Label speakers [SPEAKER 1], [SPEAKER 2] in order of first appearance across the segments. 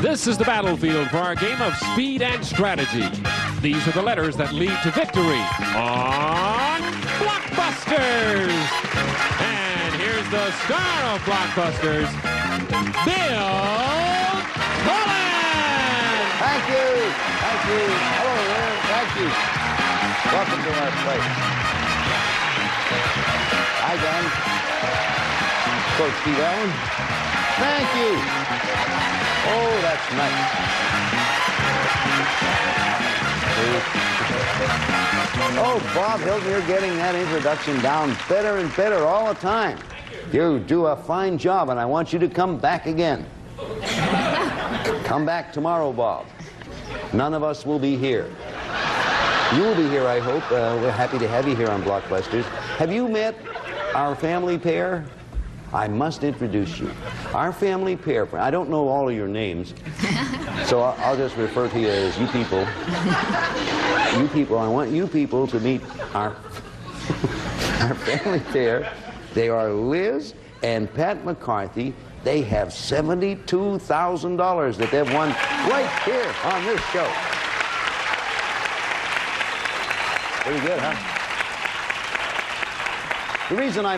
[SPEAKER 1] This is the battlefield for our game of speed and strategy. These are the letters that lead to victory on Blockbusters. And here's the star of Blockbusters, Bill Cullen.
[SPEAKER 2] Thank you. Thank you. Hello there. Thank you. Welcome to our place. Hi, Don. Coach Steve Allen. Thank you. Oh, that's nice. Oh, Bob Hilton, you're getting that introduction down better and better all the time. You do a fine job, and I want you to come back again. Come back tomorrow, Bob. None of us will be here. You will be here, I hope. We're happy to have you here on Blockbusters. Have you met our family pair? I must introduce you. Our family pair, I don't know all of your names, so I'll just refer to you as you people. You people, I want you people to meet our family pair. They are Liz and Pat McCarthy. They have $72,000 that they've won right here on this show. Pretty good, huh? The reason I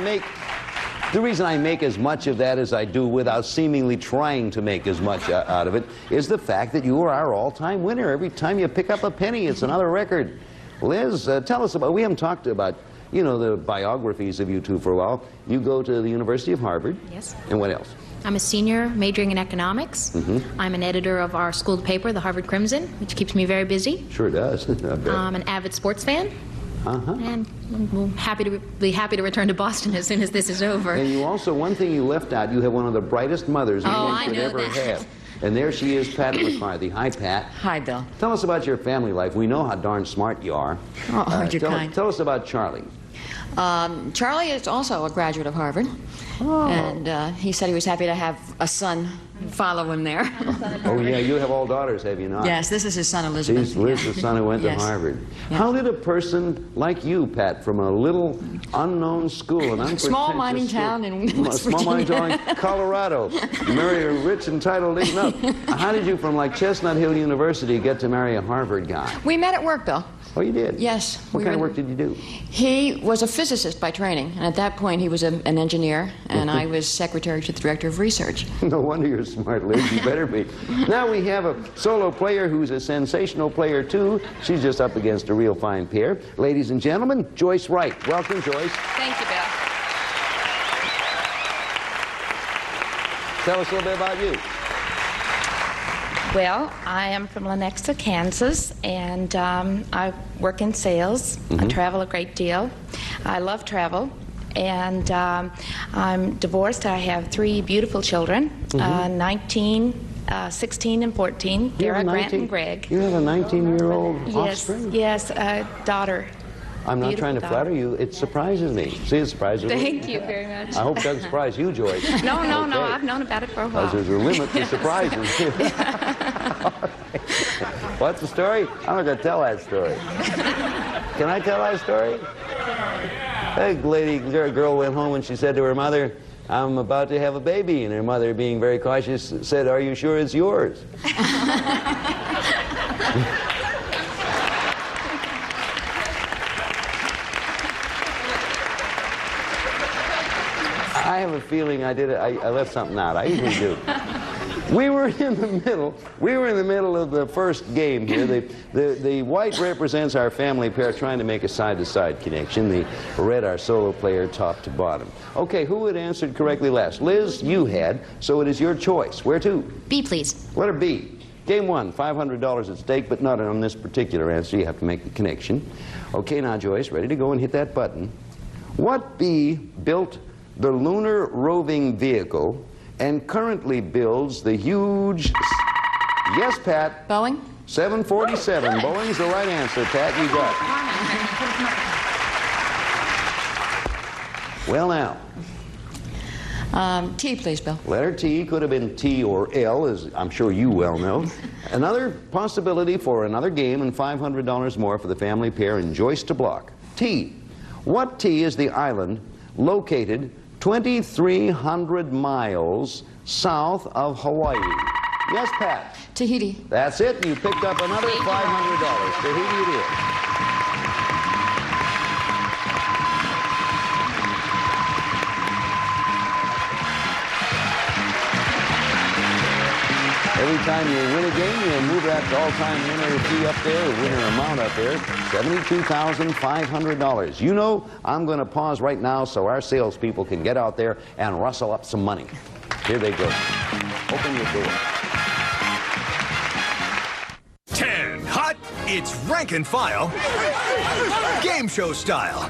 [SPEAKER 2] make as much of that as I do without seemingly trying to make as much out of it is the fact that you are our all-time winner. Every time you pick up a penny, it's another record. Liz, tell us about, we haven't talked about, you know, the biographies of you two for a while. You go to the University of Harvard. Yes. And what else?
[SPEAKER 3] I'm a senior majoring in economics. I'm an editor of our school paper, the Harvard Crimson, which keeps me very busy.
[SPEAKER 2] Sure does.
[SPEAKER 3] I'm an avid sports fan. And I'm happy to return to Boston as soon as this is over.
[SPEAKER 2] And you also, one thing you left out, you have one of the brightest mothers anyone could ever have. And there she is, Pat McCarthy. Hi, Pat.
[SPEAKER 4] Hi, Bill.
[SPEAKER 2] Tell us about your family life. We know how darn smart you are.
[SPEAKER 4] Oh, you're kind.
[SPEAKER 2] Tell us about Charlie.
[SPEAKER 4] Charlie is also a graduate of Harvard. Oh. And he said he was happy to have a son follow him there.
[SPEAKER 2] Oh, yeah, you have all daughters, have you not?
[SPEAKER 4] Yes, this is his son, Elizabeth.
[SPEAKER 2] He's Liz's son who went to Harvard. Yeah. How did a person like you, Pat, from a little unknown school, an
[SPEAKER 4] small mining town in West Virginia.
[SPEAKER 2] Small mining town in Colorado, marry a rich, entitled, no. How did you, from like Chestnut Hill University, get to marry a Harvard guy?
[SPEAKER 4] We met at work, Bill.
[SPEAKER 2] Oh, you did?
[SPEAKER 4] Yes.
[SPEAKER 2] What kind of work did you do?
[SPEAKER 4] He was a physicist by training, and at that point he was an engineer, and I was secretary to the director of research. No
[SPEAKER 2] wonder you're smart, Liz. You better be. Now we have a solo player who's a sensational player, too. She's just up against a real fine pair. Ladies and gentlemen, Joyce Wright. Welcome, Joyce.
[SPEAKER 5] Thank you, Bill.
[SPEAKER 2] Tell us a little bit about you.
[SPEAKER 5] Well, I am from Lenexa, Kansas, and I work in sales. I travel a great deal. I love travel, and I'm divorced. I have 3 beautiful children, 19, 16, and 14, Dara, Grant, and Greg.
[SPEAKER 2] You have a 19-year-old offspring?
[SPEAKER 5] Yes, daughter.
[SPEAKER 2] I'm not trying to flatter you. It surprises me. See, it surprises me.
[SPEAKER 5] Thank you very much.
[SPEAKER 2] I hope it doesn't surprise you, Joyce.
[SPEAKER 5] No, no, no. I've known about it for a while.
[SPEAKER 2] Because there's a limit to surprises. What's the story? I'm not going to tell that story. Can I tell that story? A girl went home and she said to her mother, "I'm about to have a baby." And her mother, being very cautious, said, "Are you sure it's yours?" I have a feeling I left something out. I usually do. We were in the middle of the first game here. The white represents our family pair trying to make a side-to-side connection. The red, our solo player, top to bottom. Okay, who had answered correctly last? Liz, you had, so it is your choice. Where to?
[SPEAKER 3] B, please.
[SPEAKER 2] Letter B. Game 1, $500 at stake, but not on this particular answer. You have to make the connection. Okay, now, Joyce, ready to go and hit that button. What bee built the lunar roving vehicle and currently builds the huge... Yes, Pat.
[SPEAKER 4] Boeing?
[SPEAKER 2] 747. Boeing's the right answer, Pat. You got it. Well, now.
[SPEAKER 4] T, please, Bill.
[SPEAKER 2] Letter T could have been T or L, as I'm sure you well know. Another possibility for another game and $500 more for the family pair and Joyce to block. T. What T is the island located 2,300 miles south of Hawaii? Yes, Pat.
[SPEAKER 4] Tahiti.
[SPEAKER 2] That's it. You picked up another $500. Tahiti it is. Every time you win a game, you move that all-time winner fee up there, the winner amount up there, $72,500. You know, I'm going to pause right now so our salespeople can get out there and rustle up some money. Here they go. Open your door.
[SPEAKER 6] 10 hot, it's rank and file, game show style.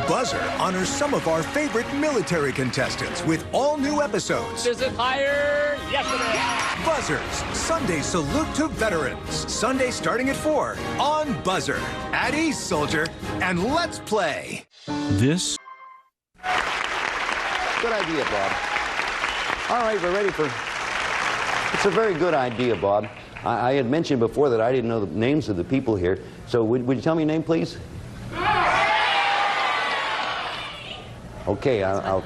[SPEAKER 6] Buzzer honors some of our favorite military contestants with all new episodes.
[SPEAKER 1] Is it higher? Yes, it is.
[SPEAKER 6] Buzzers, Sunday salute to veterans. Sunday starting at 4 on Buzzer. At ease, soldier, and let's play.
[SPEAKER 7] This.
[SPEAKER 2] Good idea, Bob. All right, we're ready for... It's a very good idea, Bob. I had mentioned before that I didn't know the names of the people here. So would you tell me your name, please? Okay, I'll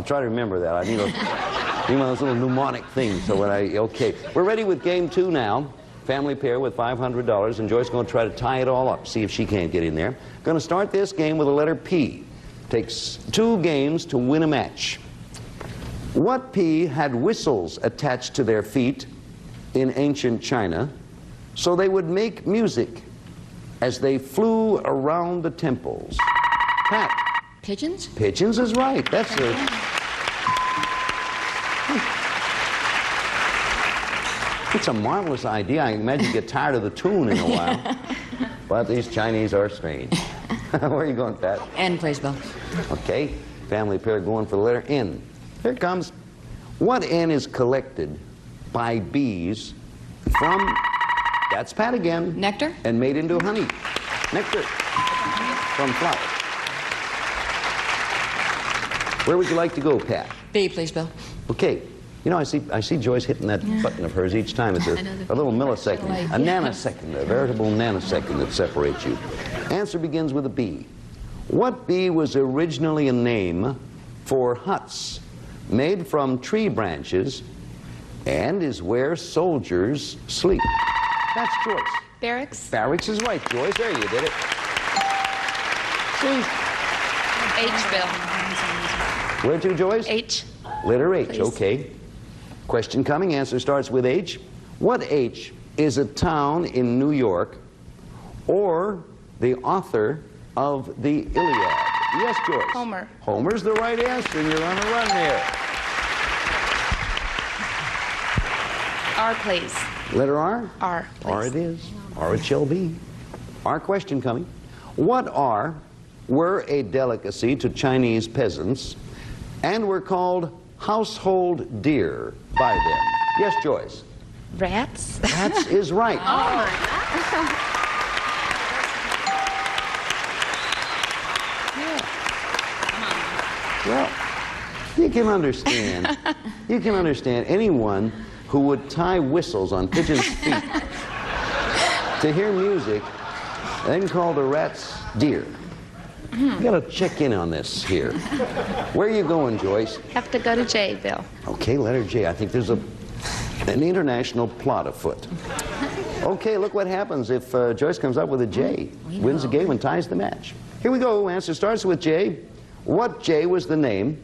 [SPEAKER 2] try to remember that. I need one of those little mnemonic things. So okay. We're ready with game 2 now. Family pair with $500, and Joyce is going to try to tie it all up, see if she can't get in there. Going to start this game with the letter P. Takes 2 games to win a match. What P had whistles attached to their feet in ancient China so they would make music as they flew around the temples? Pat.
[SPEAKER 4] Pigeons?
[SPEAKER 2] Pigeons is right. That's it. It's a marvelous idea. I imagine you get tired of the tune in a while. But these Chinese are strange. Where are you going, Pat?
[SPEAKER 4] N, please, Bill.
[SPEAKER 2] Okay. Family pair going for the letter N. Here it comes. What N is collected by bees from, that's Pat again.
[SPEAKER 4] Nectar?
[SPEAKER 2] And made into honey. Nectar from flowers. Where would you like to go, Pat?
[SPEAKER 4] B, please, Bill.
[SPEAKER 2] Okay. You know, I see Joyce hitting that button of hers each time. It's a little millisecond, a nanosecond, a veritable nanosecond that separates you. Answer begins with a B. What bee was originally a name for huts made from tree branches and is where soldiers sleep? That's Joyce.
[SPEAKER 5] Barracks.
[SPEAKER 2] Barracks is right, Joyce. There, you did it. See?
[SPEAKER 5] H, Bill.
[SPEAKER 2] Where to, Joyce?
[SPEAKER 5] H.
[SPEAKER 2] Letter H,
[SPEAKER 5] Please.
[SPEAKER 2] okay. Question coming. Answer starts with H. What H is a town in New York or the author of the Iliad? Yes, Joyce.
[SPEAKER 5] Homer.
[SPEAKER 2] Homer's the right answer, and you're on a run there.
[SPEAKER 5] R, please.
[SPEAKER 2] Letter R?
[SPEAKER 5] R, please.
[SPEAKER 2] R it is. R it shall be. Our question coming. What R were a delicacy to Chinese peasants and were called household deer by them? Yes, Joyce.
[SPEAKER 5] Rats.
[SPEAKER 2] Rats is right.
[SPEAKER 5] Oh, my
[SPEAKER 2] Well, you can understand anyone who would tie whistles on pigeons' feet to hear music, then call the rats deer. You got to check in on this here. Where are you going, Joyce?
[SPEAKER 5] Have to go to J, Bill.
[SPEAKER 2] Okay, letter J. I think there's an international plot afoot. Okay, look what happens if Joyce comes up with a J, wins the game and ties the match. Here we go. Answer starts with J. What J was the name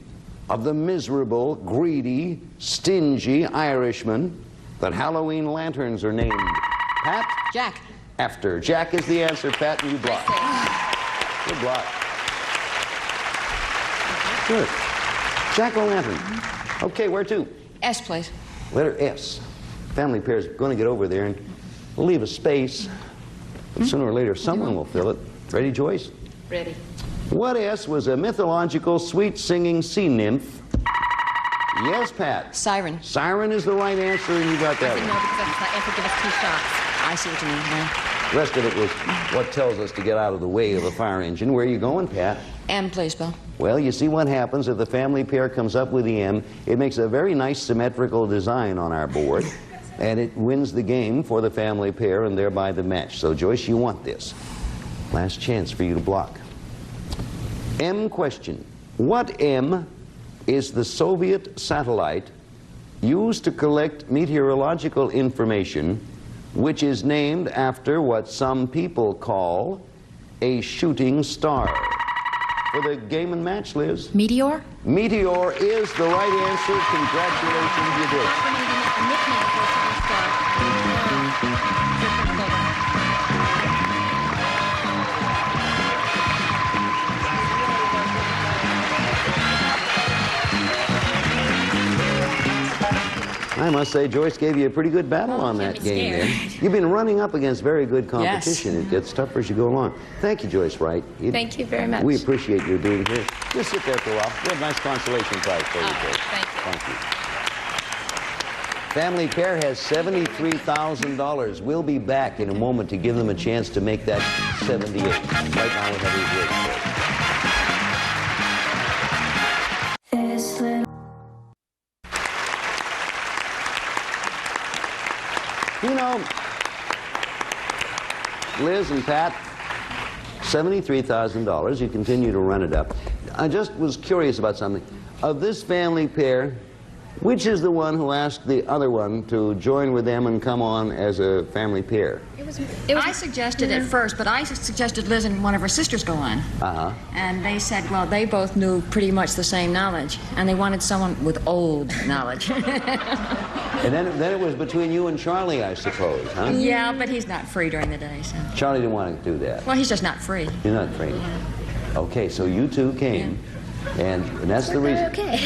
[SPEAKER 2] of the miserable, greedy, stingy Irishman that Halloween lanterns are named? Pat?
[SPEAKER 4] Jack.
[SPEAKER 2] After. Jack is the answer, Pat, and you block. Good block. Good. Jack-o'-lantern. Okay, where to?
[SPEAKER 4] S, please.
[SPEAKER 2] Letter S. Family pair is going to get over there and leave a space. But sooner or later, someone will fill it. Ready, Joyce?
[SPEAKER 5] Ready.
[SPEAKER 2] What S was a mythological, sweet-singing sea nymph? Yes, Pat.
[SPEAKER 4] Siren.
[SPEAKER 2] Siren is the right answer, and you got that
[SPEAKER 3] No,
[SPEAKER 2] one.
[SPEAKER 3] because that's not answer. Give us 2 shots.
[SPEAKER 4] I see what you mean. Yeah.
[SPEAKER 2] The rest of it was what tells us to get out of the way of a fire engine. Where are you going, Pat?
[SPEAKER 4] M, please, Bill.
[SPEAKER 2] Well, you see what happens if the family pair comes up with the M. It makes a very nice symmetrical design on our board, and it wins the game for the family pair and thereby the match. So, Joyce, you want this. Last chance for you to block. M question. What M is the Soviet satellite used to collect meteorological information, which is named after what some people call a shooting star. For the game and match, Liz.
[SPEAKER 3] Meteor?
[SPEAKER 2] Meteor is the right answer. Congratulations, you did. I must say, Joyce gave you a pretty good battle on that game there. You've been running up against very good competition.
[SPEAKER 4] Yes.
[SPEAKER 2] It gets tougher as you go along. Thank you, Joyce Wright.
[SPEAKER 5] Thank you very much.
[SPEAKER 2] We appreciate you being here. Just sit there for a while. We have a nice consolation prize for you, Joyce.
[SPEAKER 5] Thank you.
[SPEAKER 2] Thank you. Family Pair has $73,000. We'll be back in a moment to give them a chance to make that 78. Right now we have these words. You know, Liz and Pat, $73,000. You continue to run it up. I just was curious about something. Of this family pair, which is the one who asked the other one to join with them and come on as a family pair?
[SPEAKER 4] I suggested it first, but I suggested Liz and one of her sisters go on. And they said, well, they both knew pretty much the same knowledge, and they wanted someone with old knowledge.
[SPEAKER 2] And then it was between you and Charlie, I suppose, huh?
[SPEAKER 4] Yeah, but he's not free during the day, so.
[SPEAKER 2] Charlie didn't want to do that.
[SPEAKER 4] Well, he's just not free.
[SPEAKER 2] You're not free.
[SPEAKER 4] Yeah.
[SPEAKER 2] Okay, so you two came. And that's the reason.
[SPEAKER 3] Okay.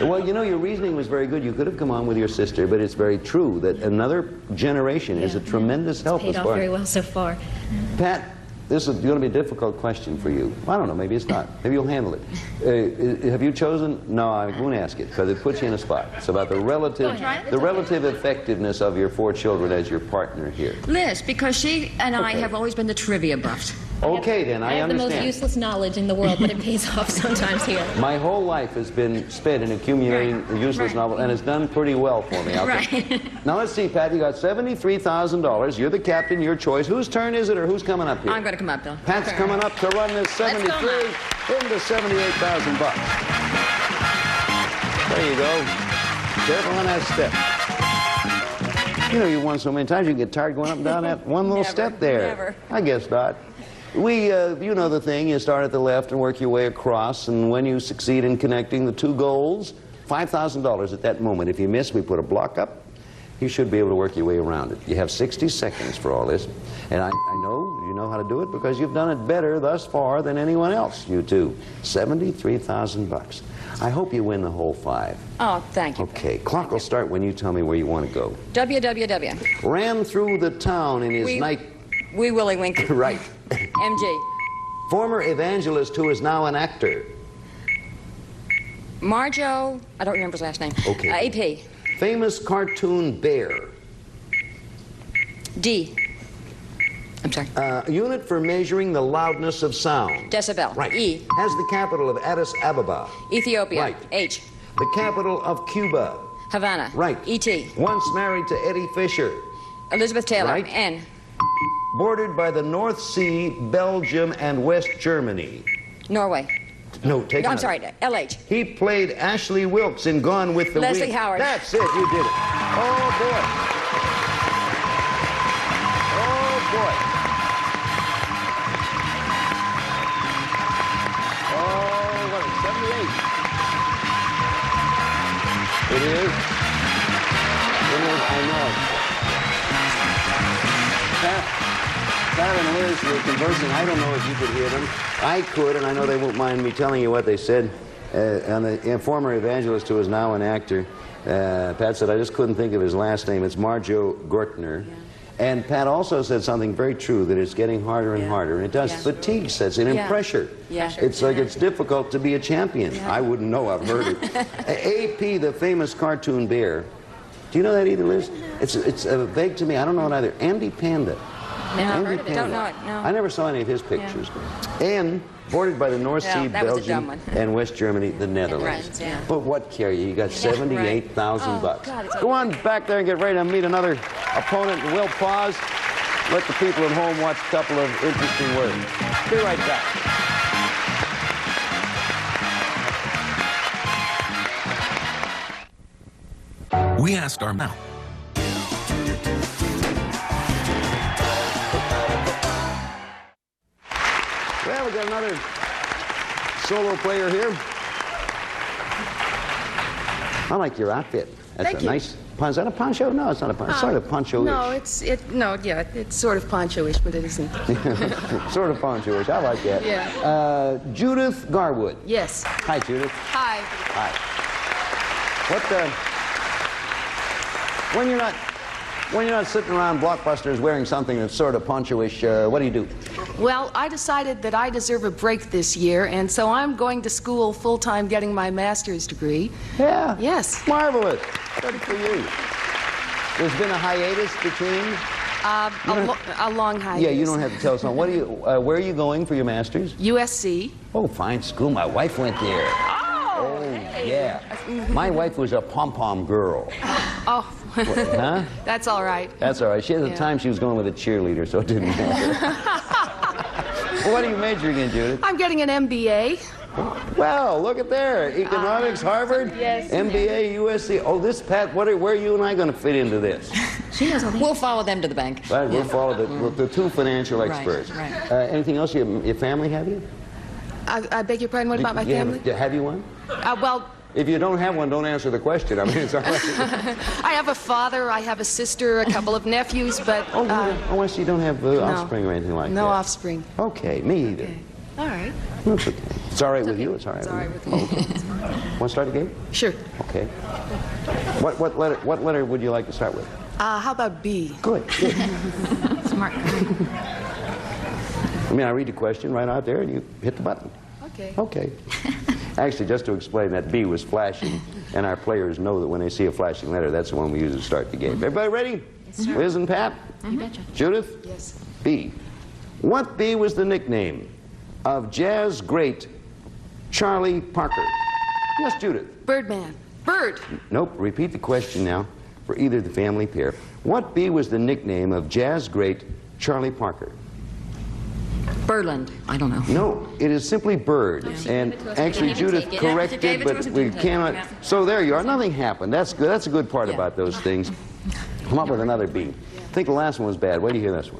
[SPEAKER 2] Well, you know, your reasoning was very good. You could have come on with your sister, but it's very true that another generation is a tremendous help.
[SPEAKER 3] Paid off very well so far.
[SPEAKER 2] Pat, this is going to be a difficult question for you. I don't know, maybe it's not. Maybe you'll handle it. Have you chosen? No, I won't ask it because it puts you in a spot. It's about the relative effectiveness of your 4 children as your partner here.
[SPEAKER 4] Liz, because she and I have always been the trivia buffs.
[SPEAKER 2] Okay, then, I
[SPEAKER 3] have
[SPEAKER 2] understand.
[SPEAKER 3] the most useless knowledge in the world, but it pays off sometimes here.
[SPEAKER 2] My whole life has been spent in accumulating useless knowledge, and it's done pretty well for me. Now, let's see, Pat, you got $73,000. You're the captain, your choice. Whose turn is it, or who's coming up here?
[SPEAKER 4] I'm going to come up, Bill.
[SPEAKER 2] Pat's coming up to run this 73 into $78,000. There you go. Careful on that step. You know, you won so many times, you get tired going up and down that one little step there.
[SPEAKER 4] Never.
[SPEAKER 2] I guess not. You know the thing, you start at the left and work your way across, and when you succeed in connecting the 2 goals, $5,000 at that moment. If you miss, we put a block up. You should be able to work your way around it. You have 60 seconds for all this, and I know you know how to do it because you've done it better thus far than anyone else, you two. $73,000. I hope you win the whole 5.
[SPEAKER 4] Oh, thank you.
[SPEAKER 2] Okay, clock will start when you tell me where you want to go.
[SPEAKER 4] WWW.
[SPEAKER 2] Ran through the town in his night...
[SPEAKER 4] Wee Willie Winky.
[SPEAKER 2] Right.
[SPEAKER 4] MG.
[SPEAKER 2] Former evangelist who is now an actor.
[SPEAKER 4] Marjo, I don't remember his last name.
[SPEAKER 2] Okay.
[SPEAKER 4] AP.
[SPEAKER 2] Famous cartoon bear.
[SPEAKER 4] D. I'm sorry.
[SPEAKER 2] Unit for measuring the loudness of sound.
[SPEAKER 4] Decibel.
[SPEAKER 2] Right.
[SPEAKER 4] E.
[SPEAKER 2] Has the capital of Addis Ababa.
[SPEAKER 4] Ethiopia.
[SPEAKER 2] Right.
[SPEAKER 4] H.
[SPEAKER 2] The capital of Cuba.
[SPEAKER 4] Havana.
[SPEAKER 2] Right.
[SPEAKER 4] E.T.
[SPEAKER 2] Once married to Eddie Fisher.
[SPEAKER 4] Elizabeth Taylor.
[SPEAKER 2] Right.
[SPEAKER 4] N.
[SPEAKER 2] Bordered by the North Sea, Belgium, and West Germany.
[SPEAKER 4] Norway.
[SPEAKER 2] No, take
[SPEAKER 4] I'm
[SPEAKER 2] another.
[SPEAKER 4] sorry, LH.
[SPEAKER 2] He played Ashley Wilkes in Gone with the
[SPEAKER 4] Leslie
[SPEAKER 2] Wind.
[SPEAKER 4] Howard.
[SPEAKER 2] That's it, you did it. Oh, boy. Oh, boy. Oh, what is it, 78? It is? It is, I know. Pat and Liz were conversing. I don't know if you could hear them. I could, and I know they won't mind me telling you what they said. And the former evangelist who is now an actor, Pat said, I just couldn't think of his last name. It's Marjo Gortner. Yeah. And Pat also said something very true, that it's getting harder and harder. And it does. Fatigue sets in, and pressure. Yeah. It's like it's difficult to be a champion. Yeah. I wouldn't know. I've heard it. AP, the famous cartoon bear. Do you know that either, Liz? It's vague to me. I don't know it either. Andy Panda.
[SPEAKER 4] No, I've heard of it. Don't know it, no.
[SPEAKER 2] I never saw any of his pictures. Yeah. And bordered by the North Sea, Belgium, and West Germany, the Netherlands. Yeah. But what care you? You got $78,000. Go on back there and get ready to meet another opponent. And we'll pause. Let the people at home watch a couple of interesting words. Be right back.
[SPEAKER 7] We asked our mouth.
[SPEAKER 2] Well, we got another solo player here. I like your outfit. That's
[SPEAKER 8] Thank
[SPEAKER 2] a
[SPEAKER 8] you.
[SPEAKER 2] nice. Is that a poncho? No, it's not a poncho. It's sort of poncho-ish.
[SPEAKER 8] No, it's sort of poncho-ish, but it isn't.
[SPEAKER 2] Sort of poncho-ish. I like that.
[SPEAKER 8] Yeah.
[SPEAKER 2] Judith Garwood.
[SPEAKER 8] Yes.
[SPEAKER 2] Hi, Judith.
[SPEAKER 8] Hi.
[SPEAKER 2] Hi. When you're not sitting around Blockbusters wearing something that's sort of poncho-ish, what do you do?
[SPEAKER 8] Well, I decided that I deserve a break this year, and so I'm going to school full-time getting my master's degree.
[SPEAKER 2] Yeah.
[SPEAKER 8] Yes.
[SPEAKER 2] Marvelous. Good for you. There's been a hiatus between?
[SPEAKER 8] A long hiatus.
[SPEAKER 2] Yeah, you don't have to tell us. What do you? Where are you going for your master's?
[SPEAKER 8] USC.
[SPEAKER 2] Oh, fine school. My wife went there.
[SPEAKER 8] Oh,
[SPEAKER 2] yeah. My wife was a pom-pom girl.
[SPEAKER 8] Oh.
[SPEAKER 2] Huh?
[SPEAKER 8] That's all right.
[SPEAKER 2] That's all right. At the time, she was going with a cheerleader, so it didn't matter. Well, what are you majoring in, Judith?
[SPEAKER 8] I'm getting an MBA.
[SPEAKER 2] Well, look at there. Economics, Harvard,
[SPEAKER 8] yes.
[SPEAKER 2] MBA, USC. Oh, this, Pat, where are you and I going to fit into this?
[SPEAKER 4] She knows all that. We'll follow them to the bank.
[SPEAKER 2] Right, we'll follow the two financial experts.
[SPEAKER 4] Right.
[SPEAKER 2] Anything else? Your family have you?
[SPEAKER 8] I beg your pardon, what about my family?
[SPEAKER 2] Have you one?
[SPEAKER 8] Well...
[SPEAKER 2] If you don't have one, don't answer the question. I mean, it's all right.
[SPEAKER 8] I have a father, I have a sister, a couple of nephews, but...
[SPEAKER 2] I see you don't have offspring or anything like that.
[SPEAKER 8] No offspring.
[SPEAKER 2] Okay, me either.
[SPEAKER 8] Okay. All right.
[SPEAKER 2] It's okay. It's all right with you? It's all right with you?
[SPEAKER 8] with me.
[SPEAKER 2] Want to start a game?
[SPEAKER 8] Sure.
[SPEAKER 2] Okay. What letter would you like to start with?
[SPEAKER 8] How about B?
[SPEAKER 2] Good.
[SPEAKER 3] Smart.
[SPEAKER 2] I mean, I read the question right out there, and you hit the button.
[SPEAKER 8] Okay.
[SPEAKER 2] Okay. Actually, just to explain, that B was flashing, and our players know that when they see a flashing letter, that's the one we use to start the game. Everybody ready?
[SPEAKER 3] Yes, sir.
[SPEAKER 2] Liz and Pat?
[SPEAKER 3] You betcha.
[SPEAKER 2] Judith?
[SPEAKER 8] Yes.
[SPEAKER 2] B. What B was the nickname of jazz great Charlie Parker? Yes, Judith.
[SPEAKER 8] Birdman. Bird.
[SPEAKER 2] Nope. Repeat the question now for either the family pair. What B was the nickname of jazz great Charlie Parker?
[SPEAKER 4] Birdland. I don't know.
[SPEAKER 2] No, it is simply Bird. And actually, Judith corrected, but we cannot. So there you are. Nothing happened. That's good. That's a good part about those things. Come up with another B. I think the last one was bad. Wait till you hear this one.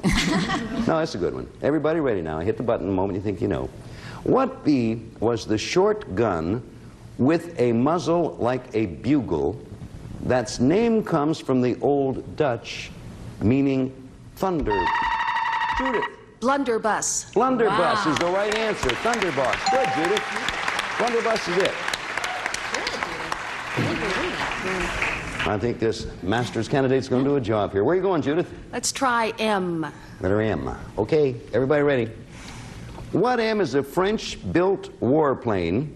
[SPEAKER 2] No, that's a good one. Everybody ready now. Hit the button the moment you think you know. What B was the short gun with a muzzle like a bugle that's name comes from the Old Dutch, meaning thunder? Judith.
[SPEAKER 8] Blunderbuss.
[SPEAKER 2] Blunderbuss is the right answer. Thunderboss. Good, Judith. Blunderbuss is it. I think this master's candidate's going to do a job here. Where are you going, Judith?
[SPEAKER 8] Let's try M.
[SPEAKER 2] Letter M. Okay, everybody ready? What M is a French-built warplane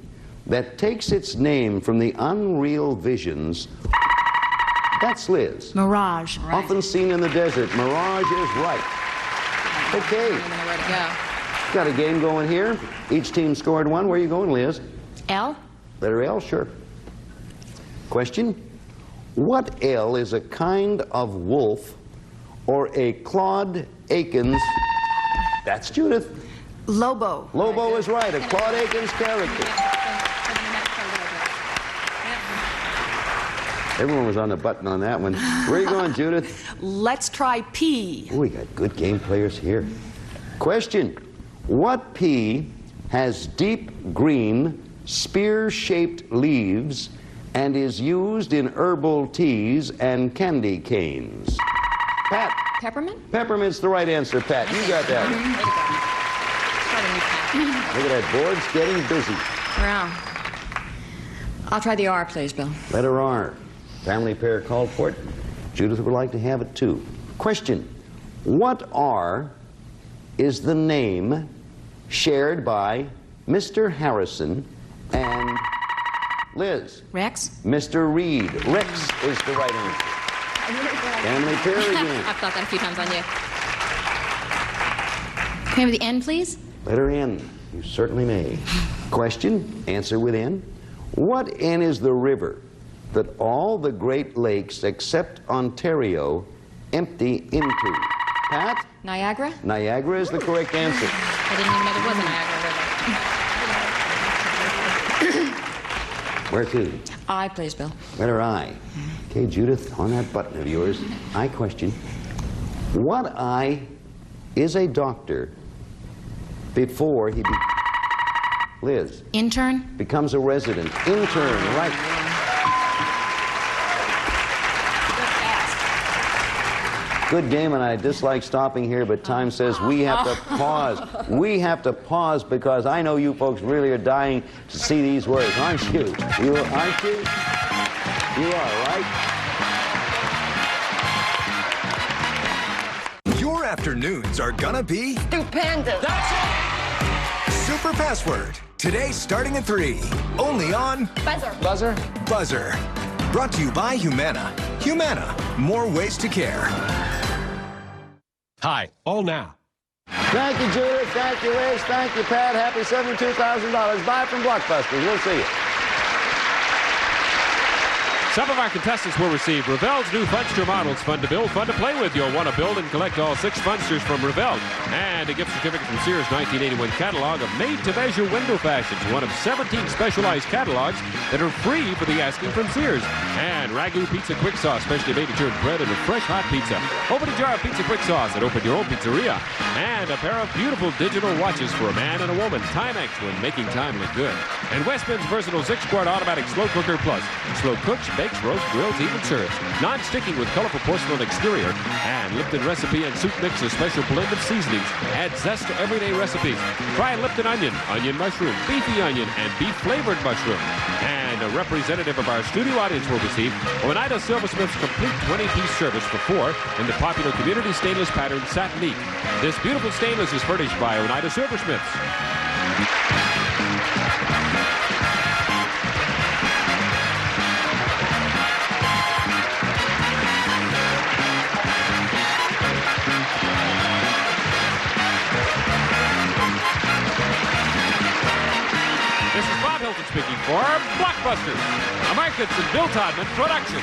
[SPEAKER 2] that takes its name from the unreal visions? That's Liz.
[SPEAKER 3] Mirage.
[SPEAKER 2] Often seen in the desert. Mirage is right. Okay.
[SPEAKER 3] I don't know where to go.
[SPEAKER 2] Got a game going here. Each team scored one. Where are you going, Liz?
[SPEAKER 3] L?
[SPEAKER 2] Letter L, sure. Question. What L is a kind of wolf or a Claude Akins? That's Judith.
[SPEAKER 8] Lobo.
[SPEAKER 2] Lobo is right, a Claude Akins character. Everyone was on the button on that one. Where are you going, Judith?
[SPEAKER 8] Let's try P.
[SPEAKER 2] Oh, we got good game players here. Question. What pea has deep green, spear-shaped leaves and is used in herbal teas and candy canes? Pat.
[SPEAKER 3] Peppermint?
[SPEAKER 2] Peppermint's the right answer, Pat. You got that one. Look at that, board's getting busy.
[SPEAKER 4] Well, I'll try the R, please, Bill.
[SPEAKER 2] Letter R. Family pair called for it. Judith would like to have it, too. Question. What R is the name shared by Mr. Harrison and Liz?
[SPEAKER 3] Rex?
[SPEAKER 2] Mr. Reed. Rex is the right answer. Family pair again.
[SPEAKER 3] I've thought that a few times on you. Can I have the N, please?
[SPEAKER 2] Letter N. You certainly may. Question. Answer with N. What N is the river that all the Great Lakes except Ontario empty into? Pat?
[SPEAKER 4] Niagara?
[SPEAKER 2] Niagara is the correct answer.
[SPEAKER 3] I didn't even know there was a Niagara River.
[SPEAKER 2] Where to?
[SPEAKER 4] Aye, please, Bill.
[SPEAKER 2] Letter I. Okay, Judith, on that button of yours, I question. What eye is a doctor before he Liz.
[SPEAKER 3] Intern?
[SPEAKER 2] Becomes a resident. Intern, right. Good game, and I dislike stopping here, but time says we have to pause. We have to pause because I know you folks really are dying to see these words, aren't you? You aren't you? You are, right?
[SPEAKER 6] Your afternoons are gonna be
[SPEAKER 8] Stupendous.
[SPEAKER 6] That's it! Super Password. Today starting at 3. Only on
[SPEAKER 8] Buzzer.
[SPEAKER 6] Buzzer. Brought to you by Humana. Humana. More ways to care.
[SPEAKER 7] Hi, all now.
[SPEAKER 2] Thank you, Judith. Thank you, Liz. Thank you, Pat. Happy $72,000. Bye from Blockbusters. We'll see you.
[SPEAKER 1] Some of our contestants will receive Revell's new Funster models. Fun to build, fun to play with. You'll want to build and collect all 6 Funsters from Revell. And a gift certificate from Sears' 1981 catalog of made-to-measure window fashions. One of 17 specialized catalogs that are free for the asking from Sears. And Ragu Pizza Quick Sauce, specially made to turn bread into fresh hot pizza. Open a jar of pizza quick sauce and open your own pizzeria. And a pair of beautiful digital watches for a man and a woman. Timex when making time look good. And Westman's versatile 6-quart automatic slow cooker plus. Slow cooks, bakes, roast, grills, even serves. Non-sticking with colorful porcelain exterior. And Lipton recipe and soup mix a special blend of seasonings. Add zest to everyday recipes. Try Lipton onion, onion mushroom, beefy onion, and beef-flavored mushroom. And a representative of our studio audience will receive Oneida Silversmith's complete 20-piece service for 4 in the popular community stainless pattern Satinique. This beautiful stainless is furnished by Oneida Silversmiths. This is Bob Hilton speaking for Blockbusters, a Mike and Bill Todman production.